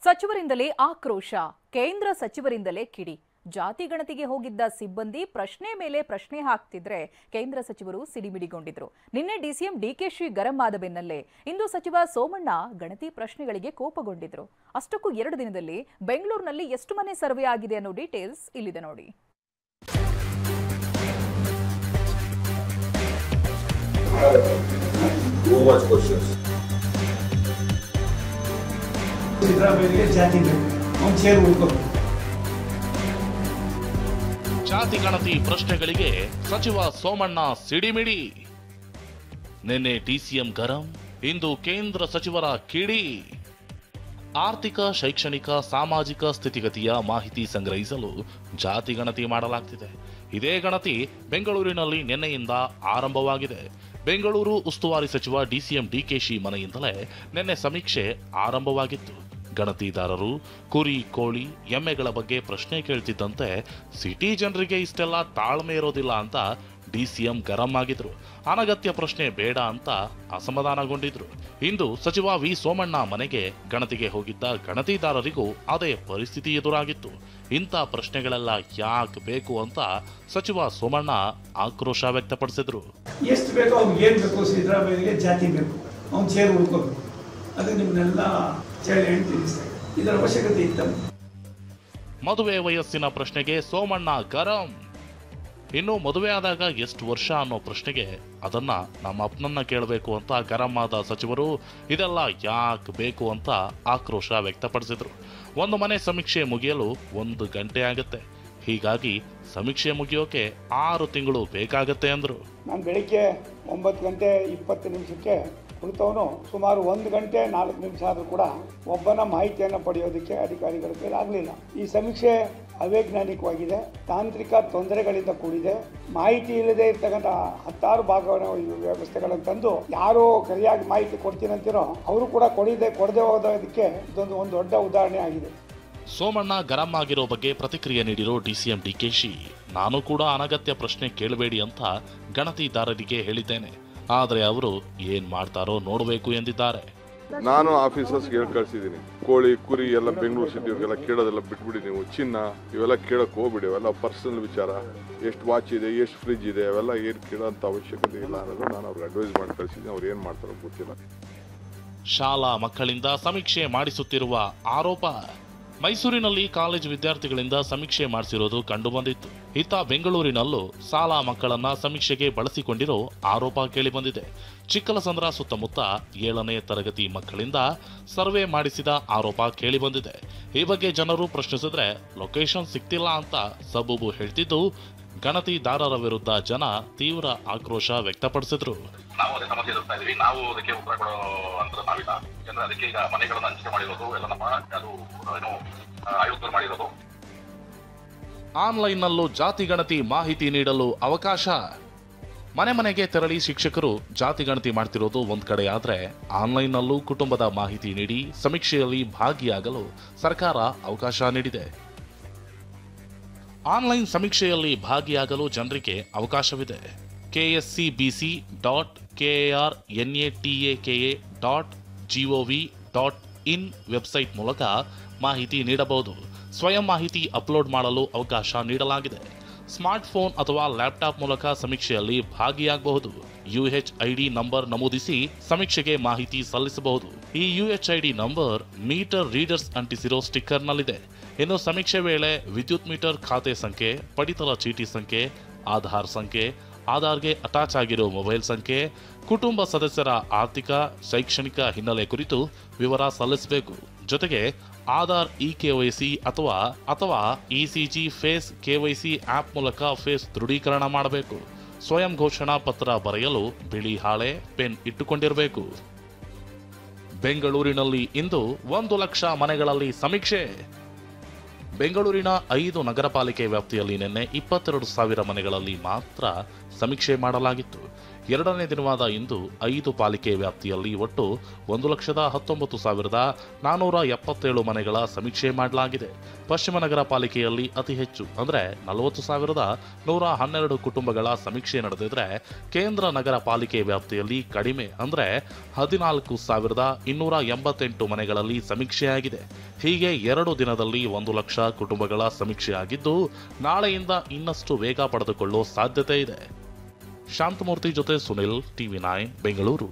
ಸಚಿವರಿಂದಲೇ ಆಕ್ರೋಶ, ಕೇಂದ್ರ ಸಚಿವರಿಂದಲೇ ಕಿಡಿ. ಜಾತಿ ಗಣತಿಗೆ ಹೋಗಿದ್ದ ಸಿಬ್ಬಂದಿ ಪ್ರಶ್ನೆ ಮೇಲೆ ಪ್ರಶ್ನೆ ಹಾಕ್ತಿದ್ರೆ ಕೇಂದ್ರ ಸಚಿವರು ಸಿಡಿಮಿಡಿಗೊಂಡಿದ್ರು. ನಿನ್ನೆ ಡಿಸಿಎಂ ಡಿಕೆಶಿ ಗರಂ ಆದ ಬೆನ್ನಲ್ಲೇ ಇಂದು ಸಚಿವ ಸೋಮಣ್ಣ ಗಣತಿ ಪ್ರಶ್ನೆಗಳಿಗೆ ಕೋಪಗೊಂಡಿದ್ರು. ಅಷ್ಟಕ್ಕೂ 2 ದಿನದಲ್ಲಿ ಬೆಂಗಳೂರಿನಲ್ಲಿ ಎಷ್ಟು ಮನೆ ಸರ್ವೆ ಆಗಿದೆ ಅನ್ನೋ ಡೀಟೇಲ್ಸ್ ಇಲ್ಲಿದೆ ನೋಡಿ. ಜಾತಿ ಗಣತಿ ಪ್ರಶ್ನೆಗಳಿಗೆ ಸಚಿವ ಸೋಮಣ್ಣ ಸಿಡಿಮಿಡಿ. ನಿನ್ನೆ ಡಿಸಿಎಂ ಗರಂ, ಇಂದು ಕೇಂದ್ರ ಸಚಿವರ ಕಿಡಿ. ಆರ್ಥಿಕ, ಶೈಕ್ಷಣಿಕ, ಸಾಮಾಜಿಕ ಸ್ಥಿತಿಗತಿಯ ಮಾಹಿತಿ ಸಂಗ್ರಹಿಸಲು ಜಾತಿ ಗಣತಿ ಮಾಡಲಾಗ್ತಿದೆ. ಇದೇ ಗಣತಿ ಬೆಂಗಳೂರಿನಲ್ಲಿ ನಿನ್ನೆಯಿಂದ ಆರಂಭವಾಗಿದೆ. ಬೆಂಗಳೂರು ಉಸ್ತುವಾರಿ ಸಚಿವ ಡಿಸಿಎಂ ಡಿಕೆಶಿ ಮನೆಯಿಂದಲೇ ನಿನ್ನೆ ಸಮೀಕ್ಷೆ ಆರಂಭವಾಗಿತ್ತು. ಗಣತಿದಾರರು ಕುರಿ, ಕೋಳಿ, ಎಮ್ಮೆಗಳ ಬಗ್ಗೆ ಪ್ರಶ್ನೆ ಕೇಳ್ತಿದ್ದಂತೆ ಸಿಟಿ ಜನರಿಗೆ ಇಷ್ಟೆಲ್ಲ ತಾಳ್ಮೆ ಇರೋದಿಲ್ಲ ಅಂತ ಡಿಸಿಎಂ ಗರಂ ಆಗಿದ್ರು. ಅನಗತ್ಯ ಪ್ರಶ್ನೆ ಬೇಡ ಅಂತ ಅಸಮಾಧಾನಗೊಂಡಿದ್ರು. ಇಂದು ಸಚಿವ ವಿ ಸೋಮಣ್ಣ ಮನೆಗೆ ಗಣತಿಗೆ ಹೋಗಿದ್ದ ಗಣತಿದಾರರಿಗೂ ಅದೇ ಪರಿಸ್ಥಿತಿ ಎದುರಾಗಿತ್ತು. ಇಂಥ ಪ್ರಶ್ನೆಗಳೆಲ್ಲ ಯಾಕೆ ಬೇಕು ಅಂತ ಸಚಿವ ಸೋಮಣ್ಣ ಆಕ್ರೋಶ ವ್ಯಕ್ತಪಡಿಸಿದ್ರು. ಎಷ್ಟು ಬೇಕೋ ಅವ್ನಿಗೆ ಏನು ಬೇಕು, ಸಿದ್ದರಾಮಯ್ಯಗೆ ಜಾತಿ ಬೇಕು, ಅವ್ನು ಚೇರ್ ಉಳ್ಕೋಬೇಕು, ಅದು ನಿಮ್ಮನ್ನೆಲ್ಲ ಇದರ ಅವಶ್ಯಕತೆ ಇತ್ತು. ಮದುವೆ ವಯಸ್ಸಿನ ಪ್ರಶ್ನೆಗೆ ಸೋಮಣ್ಣ ಗರಂ. ಇನ್ನು ಮದುವೆ ಆದಾಗ ಎಷ್ಟು ವರ್ಷ ಅನ್ನೋ ಪ್ರಶ್ನೆಗೆ ಅದನ್ನ ನಮ್ಮ ಅಪ್ಪನನ್ನ ಕೇಳಬೇಕು ಅಂತ ಗರಂ ಆದ ಸಚಿವರು ಇದೆಲ್ಲ ಯಾಕೆ ಬೇಕು ಅಂತ ಆಕ್ರೋಶ ವ್ಯಕ್ತಪಡಿಸಿದ್ರು. ಒಂದು ಮನೆ ಸಮೀಕ್ಷೆ ಮುಗಿಯಲು 1 ಗಂಟೆ ಆಗುತ್ತೆ. ಹೀಗಾಗಿ ಸಮೀಕ್ಷೆ ಮುಗಿಯೋಕೆ 6 ತಿಂಗಳು ಬೇಕಾಗತ್ತೆ ಅಂದ್ರು. ನಾನು ಬೆಳಿಗ್ಗೆ 9 ಗಂಟೆ 20 ನಿಮಿಷಕ್ಕೆ ಕುಳಿತವನು ಸುಮಾರು 1 ಗಂಟೆ 4 ನಿಮಿಷ ಆದರೂ ಕೂಡ ಒಬ್ಬನ ಮಾಹಿತಿಯನ್ನು ಪಡೆಯೋದಕ್ಕೆ ಅಧಿಕಾರಿಗಳ ಕೈಲಿ ಆಗಲಿಲ್ಲ. ಈ ಸಮೀಕ್ಷೆ ಅವೈಜ್ಞಾನಿಕವಾಗಿದೆ, ತಾಂತ್ರಿಕ ತೊಂದರೆಗಳಿಂದ ಕೂಡಿದೆ. ಮಾಹಿತಿ ಇಲ್ಲದೆ ಇರ್ತಕ್ಕಂಥ 10 ಭಾಗವನ್ನು ವ್ಯವಸ್ಥೆಗಳನ್ನು ತಂದು ಯಾರೋ ಸರಿಯಾಗಿ ಮಾಹಿತಿ ಕೊಡ್ತೀನಂತಿರೋ ಅವರು ಕೂಡ ಕೊಡದೆ ಹೋದಕ್ಕೆ ಇದೊಂದು ದೊಡ್ಡ ಉದಾಹರಣೆ ಆಗಿದೆ. ಸೋಮಣ್ಣ ಗರಂ ಆಗಿರೋ ಬಗ್ಗೆ ಪ್ರತಿಕ್ರಿಯೆ ನೀಡಿರೋ ಡಿಸಿಎಂ ಡಿಕೆಶಿ, ನಾನು ಕೂಡ ಅನಗತ್ಯ ಪ್ರಶ್ನೆ ಕೇಳಬೇಡಿ ಅಂತ ಗಣತಿದಾರರಿಗೆ ಹೇಳಿದ್ದೇನೆ, ಆದರೆ ಅವರು ಏನ್ ಮಾಡ್ತಾರೋ ನೋಡಬೇಕು ಎಂದಿದ್ದಾರೆ. ನಾನು ಆಫೀಸರ್ಸ್ ಹೇಳಿ ಕಳಿಸಿದ್ದೀನಿ, ಕೋಳಿ ಕುರಿ ಎಲ್ಲ ಬೆಂಗಳೂರು ಸಿಟಿಯವ್ರಿಗೆಲ್ಲ ಕೇಳೋದೆಲ್ಲ ಬಿಟ್ಬಿಡಿ, ನೀವು ಚಿನ್ನ ಇವೆಲ್ಲ ಕೇಳಕ್ ಹೋಗ್ಬಿಡಿ, ಅವೆಲ್ಲ ಪರ್ಸನಲ್ ವಿಚಾರ. ಎಷ್ಟು ವಾಚ್ ಇದೆ, ಎಷ್ಟು ಫ್ರಿಜ್ ಇದೆ, ಅವೆಲ್ಲ ಏನು ಕೇಳೋಂಥ ಅವಶ್ಯಕತೆ ಇಲ್ಲ ಅನ್ನೋದು ನಾನು ಅವ್ರಿಗೆ ಅಡ್ವೈಸ್ ಮಾಡಿ ಕಳಿಸಿದ್ದೀನಿ. ಅವ್ರು ಏನು ಮಾಡ್ತಾರೋ ಗೊತ್ತಿಲ್ಲ. ಶಾಲಾ ಮಕ್ಕಳಿಂದ ಸಮೀಕ್ಷೆ ಮಾಡಿಸುತ್ತಿರುವ ಆರೋಪ. ಮೈಸೂರಿನಲ್ಲಿ ಕಾಲೇಜು ವಿದ್ಯಾರ್ಥಿಗಳಿಂದ ಸಮೀಕ್ಷೆ ಮಾಡಿಸಿರೋದು ಕಂಡುಬಂದಿತ್ತು. ಇತ್ತ ಬೆಂಗಳೂರಿನಲ್ಲೂ ಶಾಲಾ ಮಕ್ಕಳನ್ನ ಸಮೀಕ್ಷೆಗೆ ಬಳಸಿಕೊಂಡಿರೋ ಆರೋಪ ಕೇಳಿಬಂದಿದೆ. ಚಿಕ್ಕಲಸಂದ್ರ ಸುತ್ತಮುತ್ತ 7ನೇ ತರಗತಿ ಮಕ್ಕಳಿಂದ ಸರ್ವೆ ಮಾಡಿಸಿದ ಆರೋಪ ಕೇಳಿಬಂದಿದೆ. ಈ ಬಗ್ಗೆ ಜನರು ಪ್ರಶ್ನಿಸಿದ್ರೆ ಲೊಕೇಶನ್ ಸಿಗ್ತಿಲ್ಲ ಅಂತ ಸಬೂಬು ಹೇಳ್ತಿದ್ದು, ಗಣತಿದಾರರ ವಿರುದ್ಧ ಜನ ತೀವ್ರ ಆಕ್ರೋಶ ವ್ಯಕ್ತಪಡಿಸಿದ್ರು. ನಾವು ಅದೇ ಸಮಸ್ಯೆ ಎದುರಿಸ್ತಾ ಇದೀವಿ, ನಾವು ಅದಕ್ಕೆ ಉತ್ತರ ಕೊಡೋ ಅಂತ ನಾವಿಲ್ಲ. ಯಾಕಂದ್ರೆ ಅದಕ್ಕೆ ಈಗ ಮನೆಗಳನ್ನು ಹಂಚಿಕೆ ಮಾಡಿರೋದು ಎಲ್ಲ ನಮ್ಮ ಅದು ಏನು ಆಯುಕ್ತರು ಮಾಡಿರೋದು. ಆನ್ಲೈನ್ನಲ್ಲೂ ಜಾತಿ ಗಣತಿ ಮಾಹಿತಿ ನೀಡಲು ಅವಕಾಶ. ಮನೆಗೆ ತೆರಳಿ ಶಿಕ್ಷಕರು ಜಾತಿ ಗಣತಿ ಮಾಡ್ತಿರೋದು ಒಂದ್ ಕಡೆ ಆದ್ರೆ, ಆನ್ಲೈನ್ನಲ್ಲೂ ಕುಟುಂಬದ ಮಾಹಿತಿ ನೀಡಿ ಸಮೀಕ್ಷೆಯಲ್ಲಿ ಭಾಗಿಯಾಗಲು ಸರ್ಕಾರ ಅವಕಾಶ ನೀಡಿದೆ. ಆನ್ಲೈನ್ ಸಮೀಕ್ಷೆಯಲ್ಲಿ ಭಾಗಿಯಾಗಲು ಜನರಿಗೆ ಅವಕಾಶವಿದೆ. kscbc.karnataka.gov.in ವೆಬ್ಸೈಟ್ ಮೂಲಕ ಮಾಹಿತಿ ನೀಡಬಹುದು. ಸ್ವಯಂ ಮಾಹಿತಿ ಅಪ್ಲೋಡ್ ಮಾಡಲು ಅವಕಾಶ ನೀಡಲಾಗಿದೆ. ಸ್ಮಾರ್ಟ್ಫೋನ್ ಅಥವಾ ಲ್ಯಾಪ್ಟಾಪ್ ಮೂಲಕ ಸಮೀಕ್ಷೆಯಲ್ಲಿ ಭಾಗಿಯಾಗಬಹುದು. UHID ನಂಬರ್ ನಮೂದಿಸಿ ಸಮೀಕ್ಷೆಗೆ ಮಾಹಿತಿ ಸಲ್ಲಿಸಬಹುದು. ಈ UHID ನಂಬರ್ ಮೀಟರ್ ರೀಡರ್ಸ್ ಅಂಟಿಸಿರೋ ಸ್ಟಿಕ್ಕರ್ನಲ್ಲಿದೆ. ಇನ್ನು ಸಮೀಕ್ಷೆ ವೇಳೆ ವಿದ್ಯುತ್ ಮೀಟರ್ ಖಾತೆ ಸಂಖ್ಯೆ, ಪಡಿತರ ಚೀಟಿ ಸಂಖ್ಯೆ, ಆಧಾರ್ ಸಂಖ್ಯೆ, ಆಧಾರ್ಗೆ ಅಟ್ಯಾಚ್ ಆಗಿರೋ ಮೊಬೈಲ್ ಸಂಖ್ಯೆ, ಕುಟುಂಬ ಸದಸ್ಯರ ಆರ್ಥಿಕ, ಶೈಕ್ಷಣಿಕ ಹಿನ್ನೆಲೆ ಕುರಿತು ವಿವರ ಸಲ್ಲಿಸಬೇಕು. ಜೊತೆಗೆ ಆಧಾರ್ eKYC ಅಥವಾ ECG ಫೇಸ್ KYC ಆಪ್ ಮೂಲಕ ಫೇಸ್ ದೃಢೀಕರಣ ಮಾಡಬೇಕು. ಸ್ವಯಂ ಘೋಷಣಾ ಪತ್ರ ಬರೆಯಲು ಬಿಳಿ ಹಾಳೆ, ಪೆನ್ ಇಟ್ಟುಕೊಂಡಿರಬೇಕು. ಬೆಂಗಳೂರಿನಲ್ಲಿ ಇಂದು 1 ಲಕ್ಷ ಮನೆಗಳಲ್ಲಿ ಸಮೀಕ್ಷೆ. ಬೆಂಗಳೂರಿನ 5 ನಗರ ಪಾಲಿಕೆ ವ್ಯಾಪ್ತಿಯಲ್ಲಿ ನಿನ್ನೆ 22,000 ಮನೆಗಳಲ್ಲಿ ಮಾತ್ರ ಸಮೀಕ್ಷೆ ಮಾಡಲಾಗಿತ್ತು. ಎರಡನೇ ದಿನವಾದ ಇಂದು 5 ಪಾಲಿಕೆ ವ್ಯಾಪ್ತಿಯಲ್ಲಿ ಒಟ್ಟು 1,19,477 ಮನೆಗಳ ಸಮೀಕ್ಷೆ ಮಾಡಲಾಗಿದೆ. ಪಶ್ಚಿಮ ನಗರ ಪಾಲಿಕೆಯಲ್ಲಿ ಅತಿ ಹೆಚ್ಚು ಅಂದರೆ 40,112 ಕುಟುಂಬಗಳ ಸಮೀಕ್ಷೆ ನಡೆದಿದ್ರೆ, ಕೇಂದ್ರ ನಗರ ಪಾಲಿಕೆ ವ್ಯಾಪ್ತಿಯಲ್ಲಿ ಕಡಿಮೆ ಅಂದರೆ 14,288 ಮನೆಗಳಲ್ಲಿ ಸಮೀಕ್ಷೆಯಾಗಿದೆ. ಹೀಗೆ 2 ದಿನದಲ್ಲಿ 1 ಲಕ್ಷ ಕುಟುಂಬಗಳ ಸಮೀಕ್ಷೆ ಆಗಿದ್ದು, ನಾಳೆಯಿಂದ ಇನ್ನಷ್ಟು ವೇಗ ಪಡೆದುಕೊಳ್ಳೋ ಸಾಧ್ಯತೆ ಇದೆ. ಶಾಂತಮೂರ್ತಿ ಜೊತೆ ಸುನಿಲ್, TV9 ಬೆಂಗಳೂರು.